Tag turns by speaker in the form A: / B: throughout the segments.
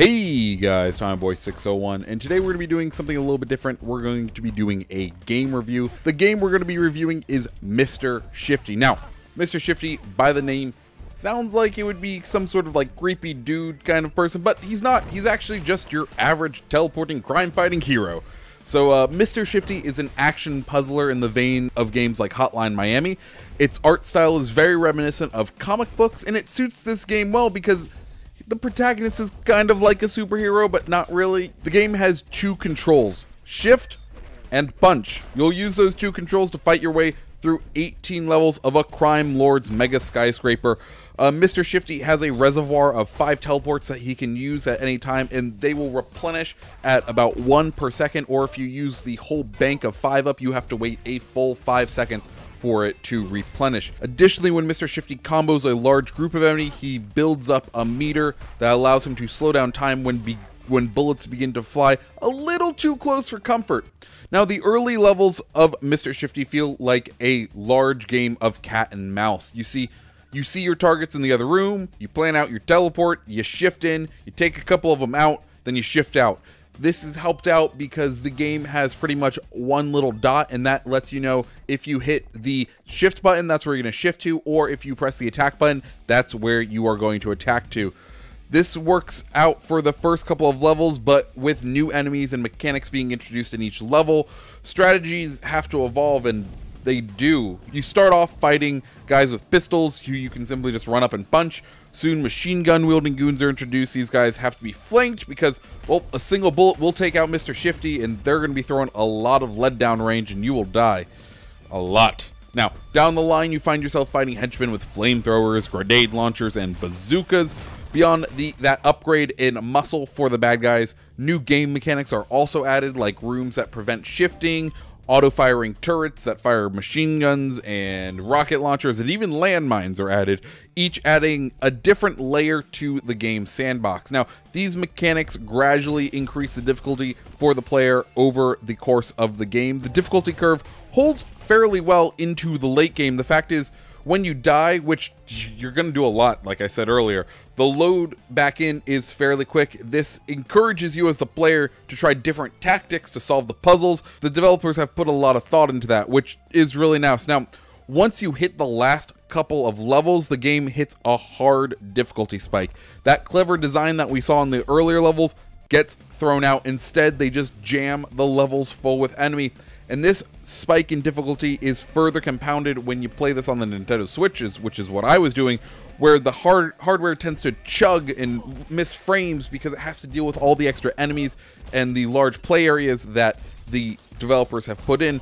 A: Hey guys, TimeBoy601, and today we're going to be doing something a little bit different. We're going to be doing a game review. The game we're going to be reviewing is Mr. Shifty. Now, Mr. Shifty, by the name, sounds like it would be some sort of like creepy dude kind of person, but he's not. He's actually just your average teleporting crime-fighting hero. So Mr. Shifty is an action puzzler in the vein of games like Hotline Miami. Its art style is very reminiscent of comic books, and it suits this game well because the protagonist is kind of like a superhero, but not really. The game has two controls, shift and punch. You'll use those two controls to fight your way through 18 levels of a crime lord's mega skyscraper. Mr. Shifty has a reservoir of 5 teleports that he can use at any time, and they will replenish at about 1 per second, or if you use the whole bank of 5 up, you have to wait a full 5 seconds for it to replenish. Additionally, when Mr. Shifty combos a large group of enemy, he builds up a meter that allows him to slow down time when bullets begin to fly a little too close for comfort. Now, the early levels of Mr. Shifty feel like a large game of cat and mouse. You see your targets in the other room, you plan out your teleport, you shift in, you take a couple of them out, then you shift out. This is helped out because the game has pretty much one little dot, and that lets you know if you hit the shift button, that's where you're going to shift to, or if you press the attack button, that's where you are going to attack to. This works out for the first couple of levels, but with new enemies and mechanics being introduced in each level, strategies have to evolve, and they do. You start off fighting guys with pistols who you can simply just run up and punch. Soon machine gun wielding goons are introduced. These guys have to be flanked because, well, a single bullet will take out Mr. Shifty, and they're going to be throwing a lot of lead down range, and you will die. A lot. Now, down the line, you find yourself fighting henchmen with flamethrowers, grenade launchers, and bazookas. Beyond that upgrade in muscle for the bad guys, new game mechanics are also added, like rooms that prevent shifting, auto-firing turrets that fire machine guns and rocket launchers, and even landmines are added, each adding a different layer to the game's sandbox. Now, these mechanics gradually increase the difficulty for the player over the course of the game. The difficulty curve holds fairly well into the late game. The fact is, when you die, which you're going to do a lot, like I said earlier, the load back in is fairly quick. This encourages you as the player to try different tactics to solve the puzzles. The developers have put a lot of thought into that, which is really nice. Now, once you hit the last couple of levels, the game hits a hard difficulty spike. That clever design that we saw in the earlier levels gets thrown out. Instead, they just jam the levels full with enemy. And this spike in difficulty is further compounded when you play this on the Nintendo Switches, which is what I was doing, where the hardware tends to chug and miss frames because it has to deal with all the extra enemies and the large play areas that the developers have put in.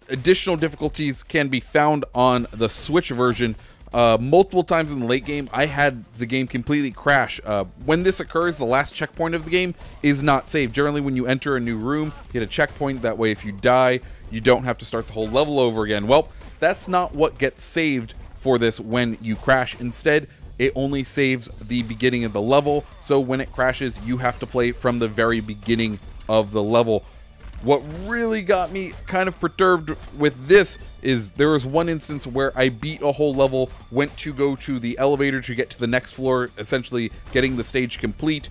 A: Additional difficulties can be found on the Switch version. Multiple times in the late game, I had the game completely crash. When this occurs, the last checkpoint of the game is not saved. Generally, when you enter a new room, hit a checkpoint. That way, if you die, you don't have to start the whole level over again. Well, that's not what gets saved for this when you crash. Instead, it only saves the beginning of the level. So when it crashes, you have to play from the very beginning of the level. What really got me kind of perturbed with this is there was one instance where I beat a whole level, went to go to the elevator to get to the next floor, essentially getting the stage complete,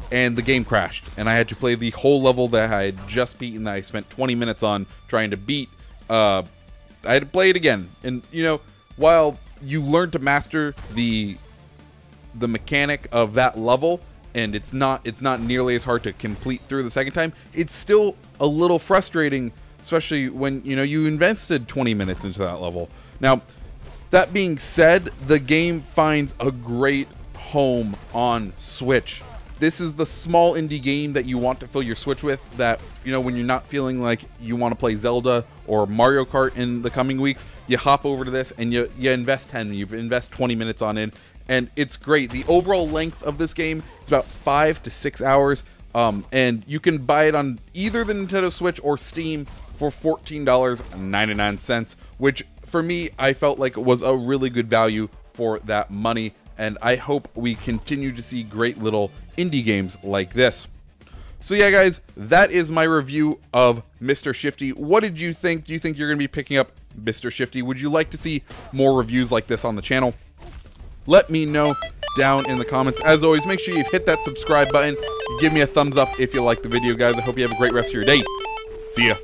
A: and the game crashed. And I had to play the whole level that I had just beaten, that I spent 20 minutes on trying to beat. I had to play it again. And, you know, while you learn to master the mechanic of that level, and it's not nearly as hard to complete through the second time, it's still a little frustrating, especially when, you know, you invested 20 minutes into that level. Now, that being said, the game finds a great home on Switch. This is the small indie game that you want to fill your Switch with, that, you know, when you're not feeling like you want to play Zelda or Mario Kart in the coming weeks, you hop over to this and you invest 10, you invest 20 minutes on it, and it's great. The overall length of this game is about 5 to 6 hours, and you can buy it on either the Nintendo Switch or Steam for $14.99, which for me, I felt like it was a really good value for that money, and I hope we continue to see great little indie games like this. So yeah, guys, that is my review of Mr. Shifty. What did you think? Do you think you're going to be picking up Mr. Shifty? Would you like to see more reviews like this on the channel? Let me know down in the comments. As always, make sure you've hit that subscribe button. Give me a thumbs up if you like the video, guys. I hope you have a great rest of your day. See ya.